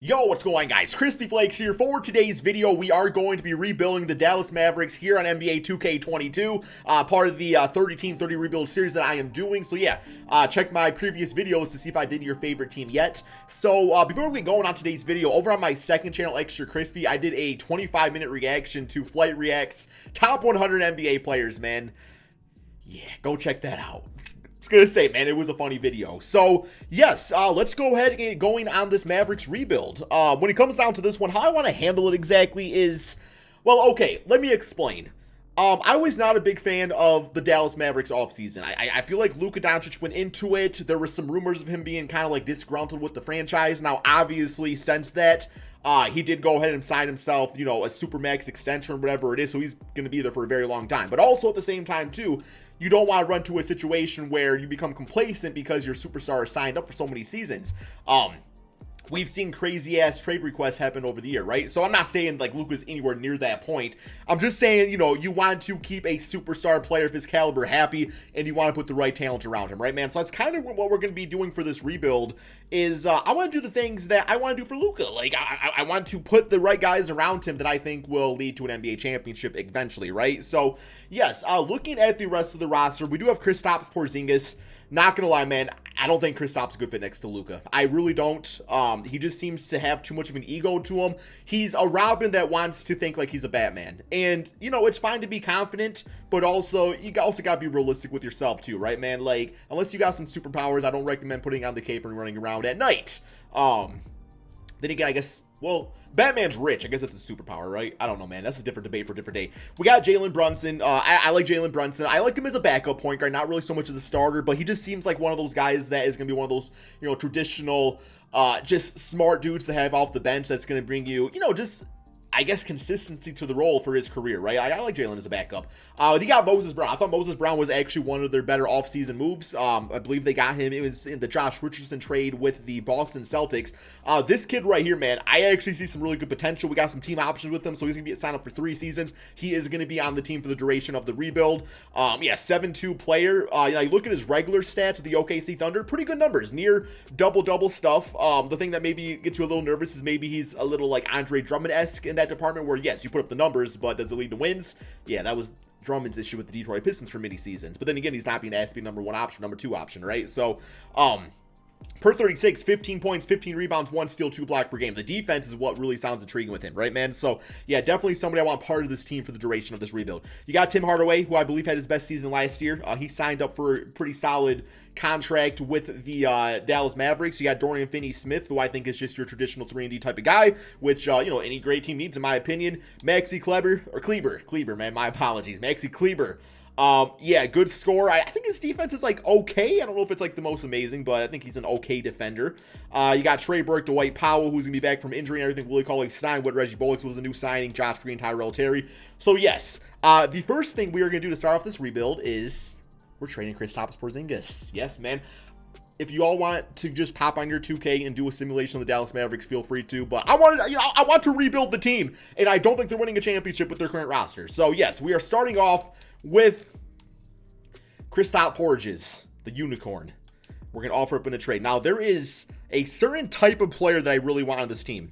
Yo, what's going on, guys? KrispyFlakes here. For today's video, we are going to be rebuilding the Dallas Mavericks here on NBA 2K22, part of the 30 Team 30 rebuild series that I am doing. So yeah, check my previous videos to see if I did your favorite team yet. So before we go on today's video, over on my second channel, Extra Crispy, I did a 25-minute reaction to Flight React's top 100 NBA players, man. Yeah, go check that out. Gonna say, man, it was a funny video. So yes, let's go ahead and get going on this Mavericks rebuild. When it comes down to this one, how I want to handle it exactly is, well, okay, let me explain. I was not a big fan of the Dallas Mavericks offseason. I feel like Luka Doncic went into it. There were some rumors of him being kind of like disgruntled with the franchise. Now, obviously, since that, he did go ahead and sign himself, you know, a Supermax extension or whatever it is. So he's going to be there for a very long time. But also at the same time, too, you don't want to run to a situation where you become complacent because your superstar is signed up for so many seasons. We've seen crazy ass trade requests happen over the year, right? So I'm not saying like Luka's anywhere near that point. I'm just saying, you know, you want to keep a superstar player of his caliber happy, and you want to put the right talent around him, right, man? So that's kind of what we're going to be doing for this rebuild. Is I want to do the things that I want to do for Luka. Like I want to put the right guys around him that I think will lead to an NBA championship eventually, right? So yes, looking at the rest of the roster, we do have Kristaps Porzingis. Not gonna lie, man, I don't think Kristaps is a good fit next to Luka. I really don't. He just seems to have too much of an ego to him. He's a Robin that wants to think like he's a Batman. And, you know, it's fine to be confident, but also, you also gotta be realistic with yourself too, right, man? Like, unless you got some superpowers, I don't recommend putting on the cape and running around at night. Then again, I guess, well, Batman's rich. I guess that's a superpower, right? I don't know, man. That's a different debate for a different day. We got Jalen Brunson. I like Jalen Brunson. I like him as a backup point guard, not really so much as a starter, but he just seems like one of those guys that is going to be one of those, you know, traditional, just smart dudes to have off the bench that's going to bring you, you know, just, I guess, consistency to the role for his career, right? I like Jalen as a backup. They got Moses Brown. I thought Moses Brown was actually one of their better offseason moves. I believe they got him. It was in the Josh Richardson trade with the Boston Celtics. This kid right here, man, I actually see some really good potential. We got some team options with him, so he's going to be signed up for 3 seasons. He is going to be on the team for the duration of the rebuild. Yeah, 7'2" player. You know, you look at his regular stats with the OKC Thunder, pretty good numbers, near double-double stuff. The thing that maybe gets you a little nervous is maybe he's a little like Andre Drummond-esque in that department where, yes, you put up the numbers, but does it lead to wins? Yeah, that was Drummond's issue with the Detroit Pistons for many seasons. But then again, he's not being asked to be number 1 option, number 2 option, right? So, per 36, 15 points, 15 rebounds, 1 steal, 2 block per game. The defense is what really sounds intriguing with him, right, man? So, yeah, definitely somebody I want part of this team for the duration of this rebuild. You got Tim Hardaway, who I believe had his best season last year. He signed up for a pretty solid contract with the Dallas Mavericks. You got Dorian Finney-Smith, who I think is just your traditional 3-and-D type of guy, which, you know, any great team needs, in my opinion. Maxi Kleber, man, my apologies. Maxi Kleber. Yeah, good score. I think his defense is like okay. I don't know if it's like the most amazing, but I think he's an okay defender. You got Trey Burke, Dwight Powell, who's gonna be back from injury and everything. Willie Cauley-Stein, Reggie Bullock was a new signing. Josh Green, Tyrell Terry. So yes, the first thing we are gonna do to start off this rebuild is we're trading Kristaps Porzingis. Yes, man. If you all want to just pop on your 2K and do a simulation of the Dallas Mavericks, feel free to. But I want to rebuild the team, and I don't think they're winning a championship with their current roster. So yes, we are starting off with Kristaps Porzingis, the unicorn. We're going to offer up in a trade. Now, there is a certain type of player that I really want on this team.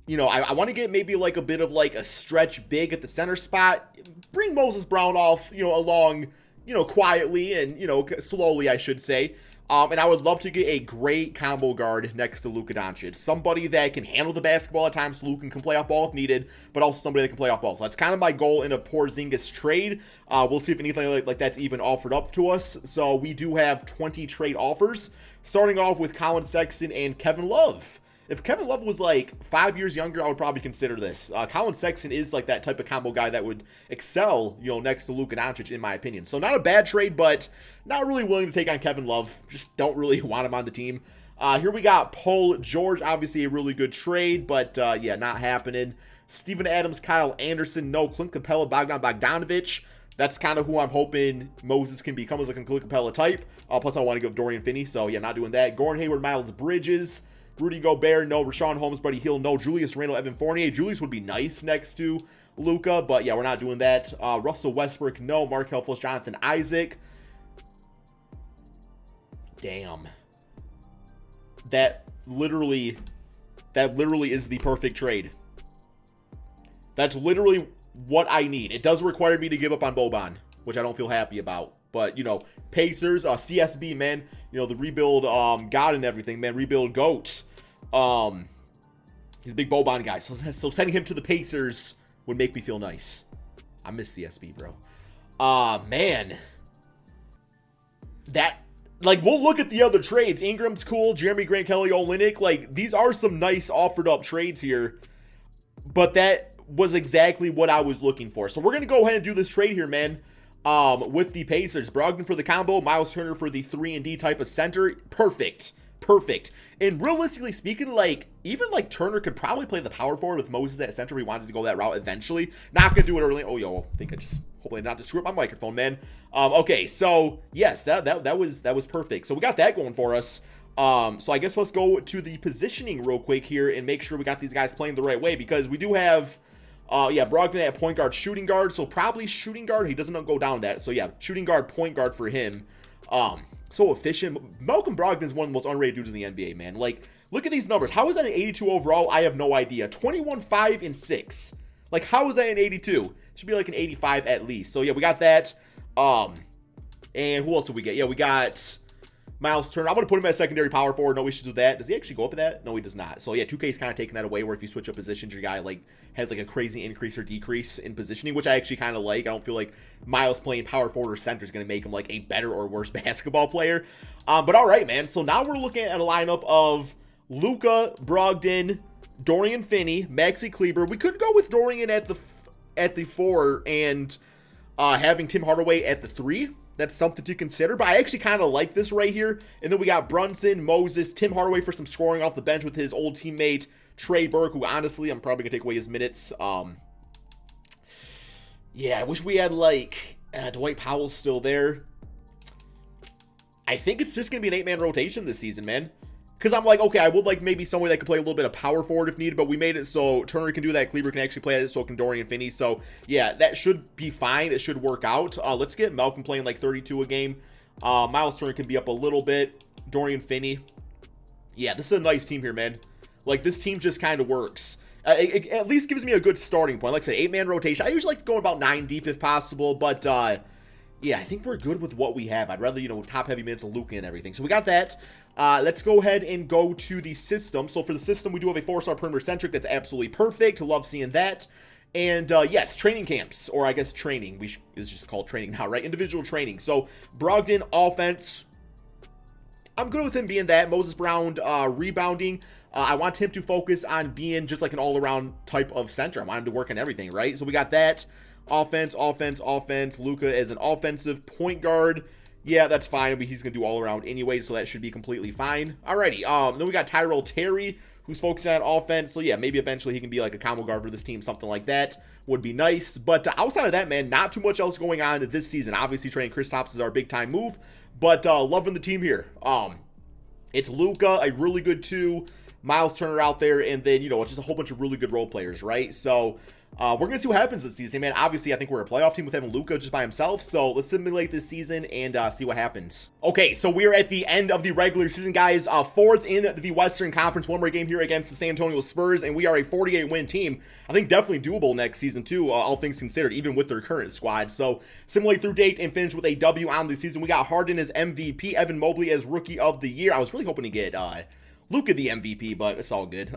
You know, I want to get maybe like a bit of like a stretch big at the center spot. Bring Moses Brown off, you know, along, you know, quietly and, you know, slowly, I should say. And I would love to get a great combo guard next to Luka Doncic. Somebody that can handle the basketball at times so Luka can play off ball if needed, but also somebody that can play off ball. So that's kind of my goal in a Porzingis trade. We'll see if anything like that's even offered up to us. So we do have 20 trade offers, starting off with Colin Sexton and Kevin Love. If Kevin Love was like 5 years younger, I would probably consider this. Colin Sexton is like that type of combo guy that would excel, you know, next to Luka Doncic, in my opinion. So not a bad trade, but not really willing to take on Kevin Love. Just don't really want him on the team. Here we got Paul George, obviously a really good trade, but yeah, not happening. Steven Adams, Kyle Anderson, no. Clint Capella, Bogdan Bogdanovic. That's kind of who I'm hoping Moses can become as like a Clint Capella type. Plus, I want to give Dorian Finney, so yeah, not doing that. Gordon Hayward, Miles Bridges. Rudy Gobert, no. Rashawn Holmes, Buddy Hield, no. Julius Randle, Evan Fournier. Julius would be nice next to Luka, but yeah, we're not doing that. Russell Westbrook, no. Markelle Fultz, Jonathan Isaac. Damn. That literally That literally is the perfect trade. That's literally what I need. It does require me to give up on Boban, which I don't feel happy about. But, you know, Pacers, CSB, man, you know, the rebuild god and everything, man, rebuild GOAT. He's a big Boban guy, so sending him to the Pacers would make me feel nice. I miss CSB, bro. Man. That, like, we'll look at the other trades. Ingram's cool, Jeremy Grant, Kelly Olynyk. Like, these are some nice offered up trades here. But that was exactly what I was looking for. So we're going to go ahead and do this trade here, man. With the Pacers. Brogdon for the combo, Miles Turner for the 3-and-D type of center. Perfect. Perfect. And realistically speaking, like, even like Turner could probably play the power forward with Moses at center if we wanted to go that route eventually. Not gonna do it early. Oh, yo, I think I just hopefully not to screw up my microphone, man. Okay, so yes, that was perfect. So we got that going for us. So I guess let's go to the positioning real quick here and make sure we got these guys playing the right way, because we do have yeah, Brogdon at point guard, shooting guard, so probably shooting guard. He doesn't go down that, so yeah, shooting guard, point guard for him. So efficient. Malcolm Brogdon is one of the most underrated dudes in the NBA, man. Like, look at these numbers. How is that an 82 overall? I have no idea. 21, 5, and 6. Like, how is that an 82? Should be like an 85 at least. So yeah, we got that. And who else did we get? Yeah, we got Miles Turner. I'm going to put him at secondary power forward. No issues with that. Does he actually go up to that? No, he does not. So yeah, 2K's kind of taking that away, where if you switch up positions, your guy like has like a crazy increase or decrease in positioning, which I actually kind of like. I don't feel like Miles playing power forward or center is going to make him like a better or worse basketball player. But all right, man. So now we're looking at a lineup of Luka, Brogdon, Dorian Finney, Maxi Kleber. We could go with Dorian at the 4 and having Tim Hardaway at the 3. That's something to consider, but I actually kind of like this right here. And then we got Brunson, Moses, Tim Hardaway for some scoring off the bench with his old teammate Trey Burke, who honestly I'm probably gonna take away his minutes. Yeah, I wish we had like Dwight Powell still there. I think it's just gonna be an 8-man rotation this season, man. Because I'm like, okay, I would like maybe somebody that could play a little bit of power forward if needed, but we made it so Turner can do that, Kleber can actually play it, so can Dorian Finney. So yeah, that should be fine. It should work out. Let's get Malcolm playing like 32 a game. Miles Turner can be up a little bit. Dorian Finney. Yeah, this is a nice team here, man. Like, this team just kind of works. It at least gives me a good starting point. Like I said, 8-man rotation. I usually like to go about 9 deep if possible, but yeah, I think we're good with what we have. I'd rather, you know, top heavy minutes of Luka and everything. So we got that. Let's go ahead and go to the system. So for the system, we do have a 4-star perimeter centric. That's absolutely perfect. Love seeing that. And yes, training camps, or I guess training. It's just called training now, right? Individual training. So Brogdon, offense. I'm good with him being that. Moses Brown, rebounding. I want him to focus on being just like an all-around type of center. I want him to work on everything, right? So we got that. Offense. Luka as an offensive point guard. Yeah, that's fine. But he's going to do all around anyway, so that should be completely fine. Alrighty. Then we got Tyrell Terry, who's focusing on offense. So yeah, maybe eventually he can be like a combo guard for this team. Something like that would be nice. But outside of that, man, not too much else going on this season. Obviously, trading Kristaps is our big-time move. But loving the team here. It's Luka, a really good 2. Miles Turner out there, and then, you know, it's just a whole bunch of really good role players, right? So we're going to see what happens this season, man. Obviously, I think we're a playoff team with having Luka just by himself, so let's simulate this season and see what happens. Okay, so we're at the end of the regular season, guys. 4th in the Western Conference, one more game here against the San Antonio Spurs, and we are a 48-win team. I think definitely doable next season, too, all things considered, even with their current squad. So simulate through date and finish with a W on the season. We got Harden as MVP, Evan Mobley as Rookie of the Year. I was really hoping to get Luka the MVP, but it's all good.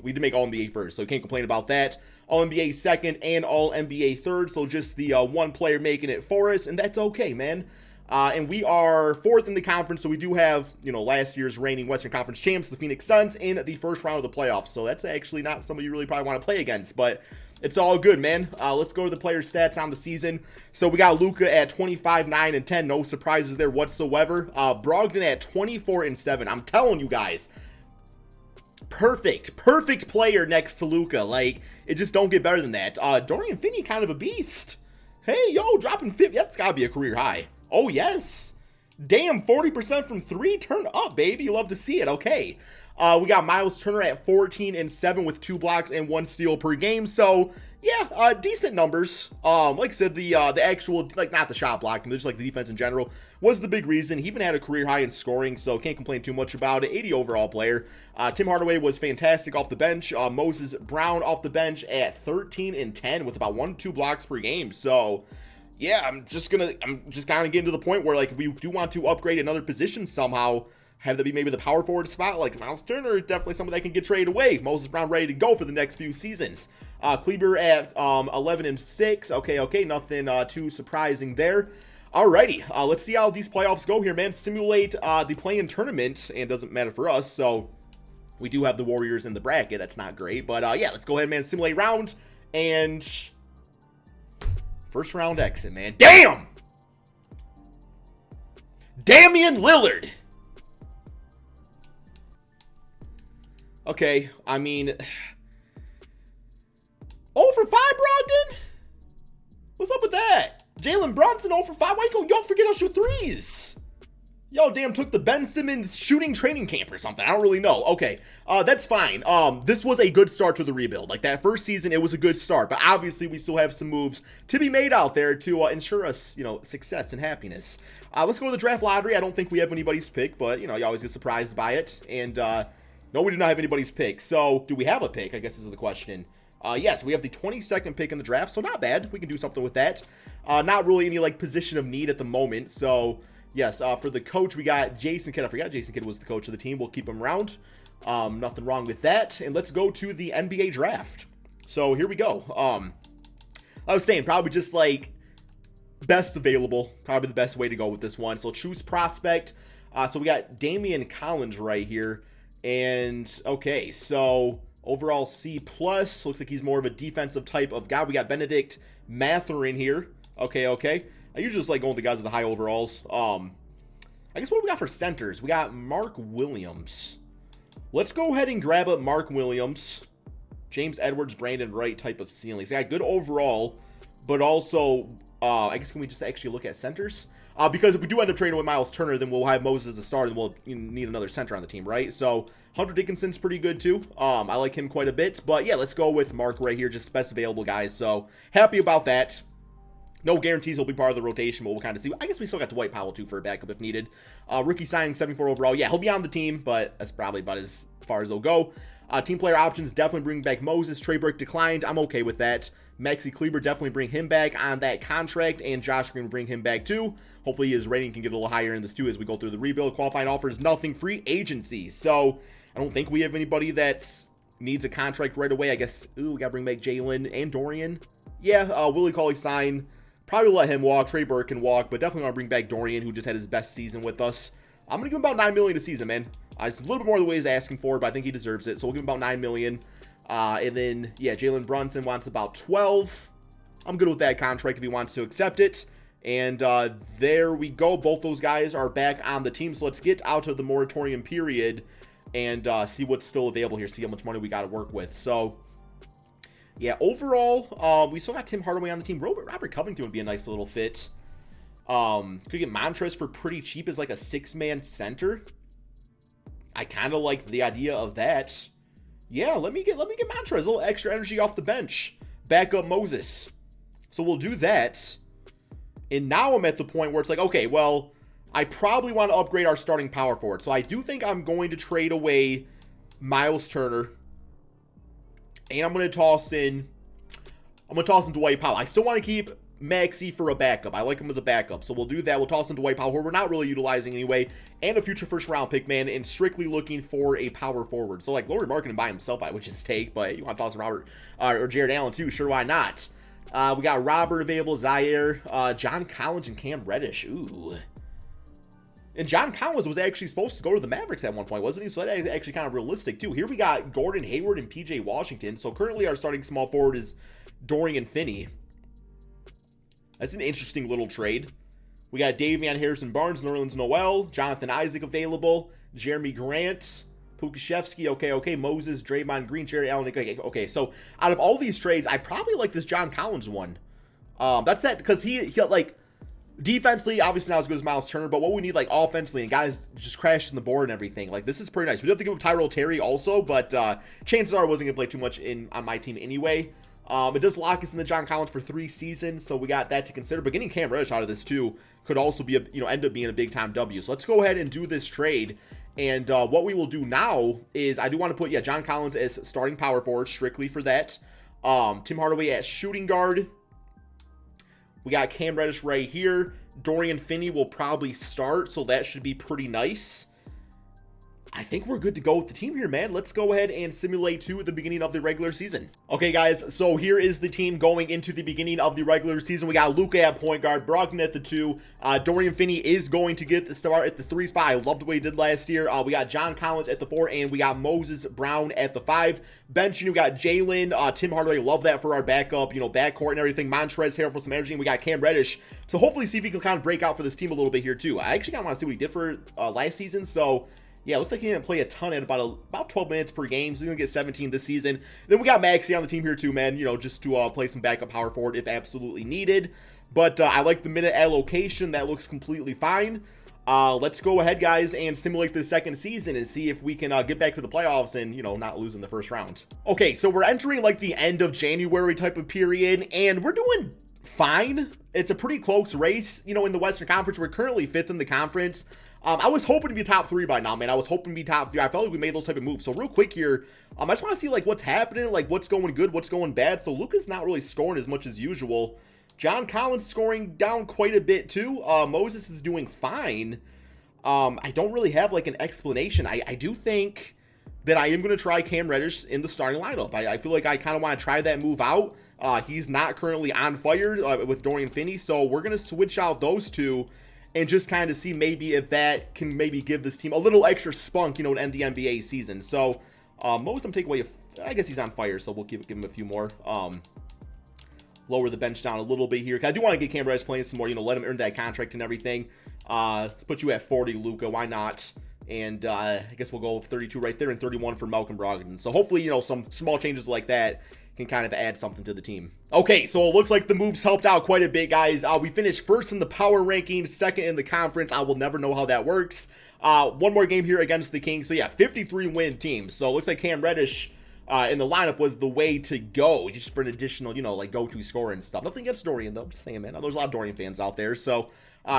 We did make All-NBA first, so can't complain about that. All-NBA second and All-NBA third, so just the one player making it for us, and that's okay, man. And we are 4th in the conference, so we do have, you know, last year's reigning Western Conference champs, the Phoenix Suns, in the first round of the playoffs. So that's actually not somebody you really probably want to play against, but it's all good, man. Let's go to the player stats on the season. So we got Luka at 25, 9, and 10. No surprises there whatsoever. Brogdon at 24 and 7. I'm telling you guys, perfect player next to Luka. Like, it just don't get better than that. Dorian Finney, kind of a beast. Hey, yo, dropping 50. That's gotta be a career high. Oh, yes. Damn, 40% from 3. Turn up, baby. You love to see it. Okay. We got Miles Turner at 14 and 7 with 2 blocks and 1 steal per game. So yeah, decent numbers. Like I said, the actual, like, not the shot blocking, just like the defense in general was the big reason. He even had a career high in scoring, so can't complain too much about it. 80 overall player. Tim Hardaway was fantastic off the bench. Moses Brown off the bench at 13 and 10 with about 1-2 blocks per game. So yeah, I'm just kind of getting to the point where, like, we do want to upgrade another position somehow. Have that be maybe the power forward spot, like Miles Turner, definitely someone that can get traded away. Moses Brown ready to go for the next few seasons. Kleber at 11 and 6. Okay, nothing too surprising there. Alrighty, let's see how these playoffs go here, man. Simulate the play-in tournament, and it doesn't matter for us, so we do have the Warriors in the bracket. That's not great, but yeah, let's go ahead, man. Simulate round, and first round exit, man. Damn! Damian Lillard! Okay, I mean, 0 for 5, Brogdon? What's up with that? Jalen Brunson 0 for 5. Why y'all forget to shoot threes? Y'all damn took the Ben Simmons shooting training camp or something. I don't really know. Okay, that's fine. This was a good start to the rebuild. Like, that first season, it was a good start. But obviously, we still have some moves to be made out there to ensure us, success and happiness. Let's go to the draft lottery. I don't think we have anybody's pick, but, you always get surprised by it. And, no, we do not have anybody's pick. So, do we have a pick? I guess is the question. Yes, we have the 22nd pick in the draft, so not bad. We can do something with that. Not really any, like, position of need at the moment. So, yes, for the coach, we got Jason Kidd. I forgot Jason Kidd was the coach of the team. We'll keep him around. Nothing wrong with that. And let's go to the NBA draft. So, here we go. I was saying, probably just, like, best available. Probably the best way to go with this one. So, choose prospect. So, we got Damian Collins right here. And, okay, so overall C+. Looks like he's more of a defensive type of guy. We got Benedict Mathurin here. Okay. I usually just like going with the guys with the high overalls. I guess what do we got for centers? We got Mark Williams. Let's go ahead and grab up Mark Williams. James Edwards, Brandon Wright type of ceilings. They got good overall, but also, I guess can we just actually look at centers? Because if we do end up trading with Miles Turner, then we'll have Moses as a starter, and we'll need another center on the team, right? So, Hunter Dickinson's pretty good, too. I like him quite a bit. But, yeah, let's go with Mark right here. Just best available guys. So, happy about that. No guarantees he'll be part of the rotation, but we'll kind of see. I guess we still got Dwight Powell, too, for a backup if needed. Rookie signing, 74 overall. Yeah, he'll be on the team, but that's probably about as far as they'll go. Team player options, definitely bring back Moses. Trey Burke declined. I'm okay with that. Maxi Kleber, definitely bring him back on that contract, and Josh Green will bring him back too. Hopefully his rating can get a little higher in this too as we go through the rebuild. Qualifying offers, nothing. Free agency. So I don't think we have anybody that needs a contract right away. I guess, we got to bring back Jalen and Dorian. Yeah, Willie Cauley-Stein, probably let him walk. Trey Burke can walk, but definitely want to bring back Dorian, who just had his best season with us. I'm going to give him about $9 million a season, man. It's a little bit more than what he's asking for, but I think he deserves it. So we'll give him about $9 million. And then, yeah, Jalen Brunson wants about 12. I'm good with that contract if he wants to accept it. And there we go. Both those guys are back on the team. So let's get out of the moratorium period and see what's still available here. See how much money we got to work with. So, yeah, overall, we still got Tim Hardaway on the team. Robert Covington would be a nice little fit. Could get Montrezl for pretty cheap as like a 6-man center. I kind of like the idea of that. Yeah, let me get Montrezl, a little extra energy off the bench. Back up Moses. So we'll do that. And now I'm at the point where it's like, okay, well, I probably want to upgrade our starting power forward. So I do think I'm going to trade away Miles Turner. And I'm going to toss in Dwight Powell. I still want to keep Maxey for a backup. I like him as a backup. So we'll do that. We'll toss in Dwight Powell, who we're not really utilizing anyway. And a future first-round pick, man. And strictly looking for a power forward. So, like, Lauri Markkanen by himself, I would just take. But you want to toss in Robert or Jared Allen, too. Sure, why not? We got Robert available, Zaire, John Collins, and Cam Reddish. Ooh. And John Collins was actually supposed to go to the Mavericks at one point, wasn't he? So that's actually kind of realistic, too. Here we got Gordon Hayward and P.J. Washington. So currently our starting small forward is Dorian Finney. That's an interesting little trade. We got Davion Harrison-Barnes, Nerlens Noel, Jonathan Isaac available, Jeremy Grant, Pukashevsky, okay, Moses, Draymond Green, Jared Allen, okay. So out of all these trades, I probably like this John Collins one. That's that because he like Defensively, obviously not as good as Miles Turner, but what we need, like, offensively, and guys just crashing the board and everything, like, this is pretty nice. We do have to give up Tyrell Terry also, but chances are I wasn't going to play too much on my team anyway. It does lock us in the John Collins for 3 seasons, so we got that to consider. But getting Cam Reddish out of this, too, could also be, end up being a big-time W. So let's go ahead and do this trade. And what we will do now is I do want to put, John Collins as starting power forward, strictly for that. Tim Hardaway at shooting guard. We got Cam Reddish right here. Dorian Finney will probably start, so that should be pretty nice. I think we're good to go with the team here, man. Let's go ahead and simulate to the beginning of the regular season. Okay, guys, so here is the team going into the beginning of the regular season. We got Luka at point guard, Brogdon at the 2. Dorian Finney is going to get the start at the 3 spot. I loved what he did last year. We got John Collins at the 4, and we got Moses Brown at the 5. Bench, we got Jalen, Tim Hardaway. Love that for our backup, backcourt and everything. Montrez here for some energy, and we got Cam Reddish. So hopefully see if he can kind of break out for this team a little bit here, too. I actually kind of want to see what he did for last season, so... yeah, looks like he didn't play a ton at about 12 minutes per game, so he's going to get 17 this season. Then we got Maxey on the team here too, man, just to play some backup power forward if absolutely needed. But I like the minute allocation. That looks completely fine. Let's go ahead, guys, and simulate the second season and see if we can get back to the playoffs and, not lose in the first round. Okay, so we're entering, like, the end of January type of period, and we're doing fine. It's a pretty close race, in the Western Conference. We're currently 5th in the conference. I was hoping to be top 3 by now, man. I was hoping to be top 3. I felt like we made those type of moves. So real quick here, I just want to see, like, what's happening, like, what's going good, what's going bad. So Luka's not really scoring as much as usual. John Collins scoring down quite a bit, too. Moses is doing fine. I don't really have, like, an explanation. I do think that I am going to try Cam Reddish in the starting lineup. I feel like I kind of want to try that move out. He's not currently on fire with Dorian Finney, so we're going to switch out those two and just kind of see maybe if that can maybe give this team a little extra spunk, to end the NBA season. So, most I'm taking away, I guess he's on fire, so we'll give him a few more. Lower the bench down a little bit here. I do want to get Cam Reddish playing some more, let him earn that contract and everything. Let's put you at 40, Luka. Why not? And I guess we'll go with 32 right there and 31 for Malcolm Brogdon. So hopefully, some small changes like that can kind of add something to the team. Okay, so it looks like the moves helped out quite a bit, guys. We finished 1st in the power rankings, 2nd in the conference. I will never know how that works. One more game here against the Kings. So yeah, 53-win team. So it looks like Cam Reddish in the lineup was the way to go, just for an additional, like go-to scorer and stuff. Nothing against Dorian, though. Just saying, man. There's a lot of Dorian fans out there. So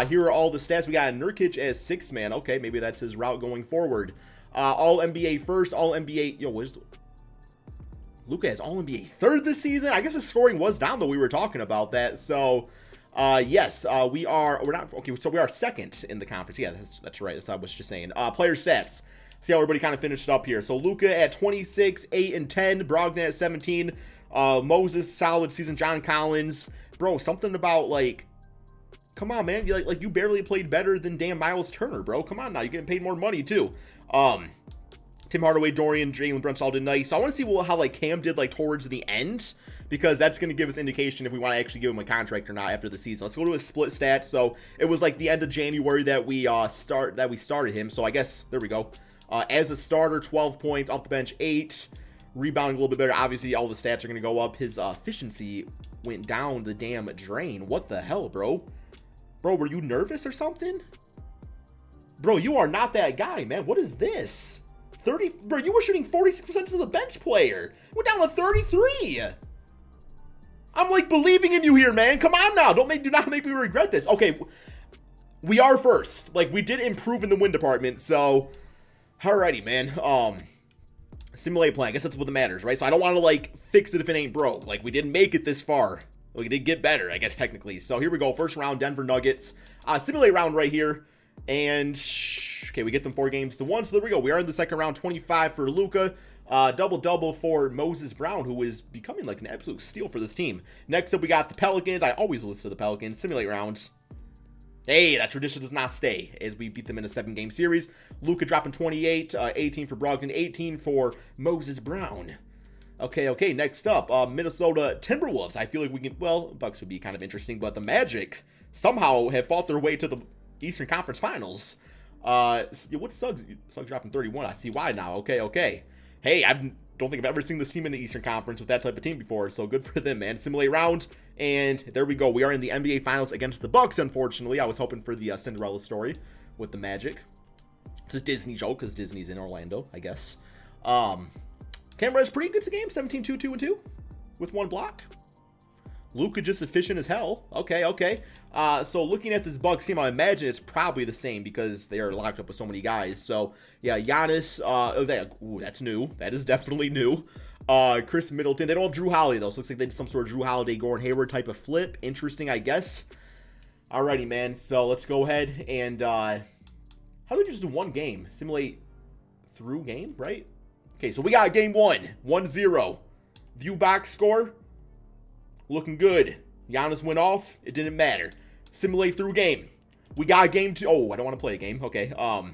here are all the stats. We got Nurkic as 6th man. Okay, maybe that's his route going forward. All NBA first, all NBA. Where's Luka has all NBA 3rd this season? I guess his scoring was down, though. We were talking about that. So, yes, we're not, okay, so we are 2nd in the conference. Yeah, that's right. That's what I was just saying. Player stats. See how everybody kind of finished up here. So, Luka at 26, 8 and 10. Brogdon at 17. Moses, solid season. John Collins. Bro, something about, like, come on, man. You barely played better than damn Miles Turner, bro. Come on now. You're getting paid more money, too. Tim Hardaway, Dorian, Jalen Brunson all did nice. So I want to see how like Cam did like towards the end, because that's going to give us indication if we want to actually give him a contract or not after the season. Let's go to his split stats. So it was like the end of January that we started him. So I guess there we go. As a starter, 12 points, off the bench 8, rebounding a little bit better. Obviously, all the stats are going to go up. His efficiency went down the damn drain. What the hell, bro? Bro, were you nervous or something? Bro, you are not that guy, man. What is this? 30, bro, you were shooting 46% to the bench player. We're down to 33. I'm like believing in you here, man. Come on now. Do not make me regret this. Okay, we are 1st. Like, we did improve in the win department, so alrighty, man. Simulate plan. I guess that's what matters, right? So I don't want to like fix it if it ain't broke. Like, we didn't make it this far. We did get better, I guess, technically. So here we go. 1st round, Denver Nuggets. Simulate round right here. And okay, we get them 4 games to 1. So there we go. We are in the 2nd round. 25 for Luka. Double-double for Moses Brown, who is becoming like an absolute steal for this team. Next up, we got the Pelicans. I always listen to the Pelicans. Simulate rounds. Hey, that tradition does not stay as we beat them in a 7-game series. Luka dropping 28. 18 for Brogdon. 18 for Moses Brown. Okay. Next up, Minnesota Timberwolves. I feel like we can, well, Bucks would be kind of interesting, but the Magic somehow have fought their way to the Eastern Conference Finals. What's Suggs? Suggs dropping 31. I see why now. Okay. Hey, don't think I've ever seen this team in the Eastern Conference with that type of team before, so good for them, man. Simulate round, and there we go. We are in the NBA Finals against the Bucks, unfortunately. I was hoping for the Cinderella story with the Magic. It's a Disney joke, because Disney's in Orlando, I guess. Cam Reddish pretty good to game, 17, 2, 2, and 2, with 1 block. Luka just efficient as hell. Okay. So looking at this Bucks team, I imagine it's probably the same because they are locked up with so many guys. So yeah, Giannis. That's new. That is definitely new. Chris Middleton. They don't have Drew Holiday though. So it looks like they did some sort of Drew Holiday, Gordon Hayward type of flip. Interesting, I guess. Alrighty, man. So let's go ahead and how do we just do 1 game? Simulate through game, right? Okay, so we got game 1, 1-0. View box score. Looking good. Giannis went off. It didn't matter. Simulate through game. We got game 2. Oh, I don't want to play a game. Okay. But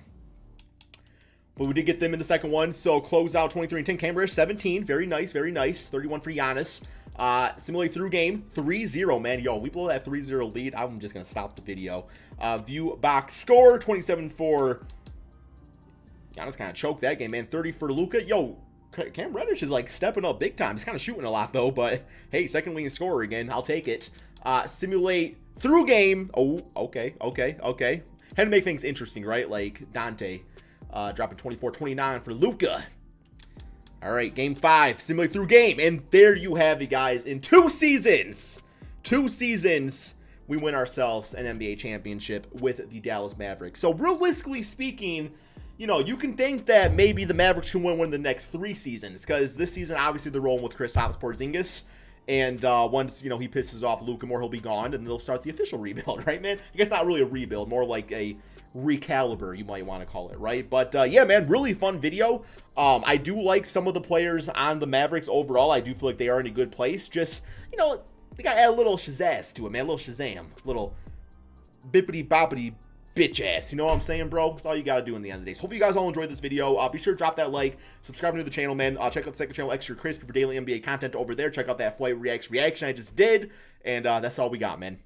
we did get them in the second one. So close out 23 and 10. Cam Reddish 17. Very nice. 31 for Giannis. Simulate through game 3-0, man. Yo, we blow that 3-0 lead. I'm just gonna stop the video. View box score 27 for Giannis. Kind of choked that game, man. 30 for Luka. Yo, Cam Reddish is like stepping up big time. He's kind of shooting a lot though, but hey, second leading scorer again. I'll take it. Simulate through game. Oh, okay. Had to make things interesting, right? Like Dante dropping 24-29 for Luka. All right, game 5. Simulate through game, and there you have it, guys. In 2 seasons, we win ourselves an NBA championship with the Dallas Mavericks. So realistically speaking, you know, you can think that maybe the Mavericks can win one of the next 3 seasons, because this season, obviously, they're rolling with Kristaps Porzingis, and once, you know, he pisses off Luka more, he'll be gone, and they'll start the official rebuild, right, man? I guess not really a rebuild, more like a recaliber, you might want to call it, right? But, yeah, man, really fun video. I do like some of the players on the Mavericks overall. I do feel like they are in a good place. Just, you know, they got to add a little shazazz to it, man, a little Shazam, little bippity-boppity bitch ass, you know what I'm saying, bro? That's all you gotta do in the end of the day. So hope you guys all enjoyed this video. Be sure to drop that like, subscribe to the channel, man. Check out the second channel, Extra Crispy, for daily NBA content over there. Check out that flight reaction I just did, and that's all we got, man.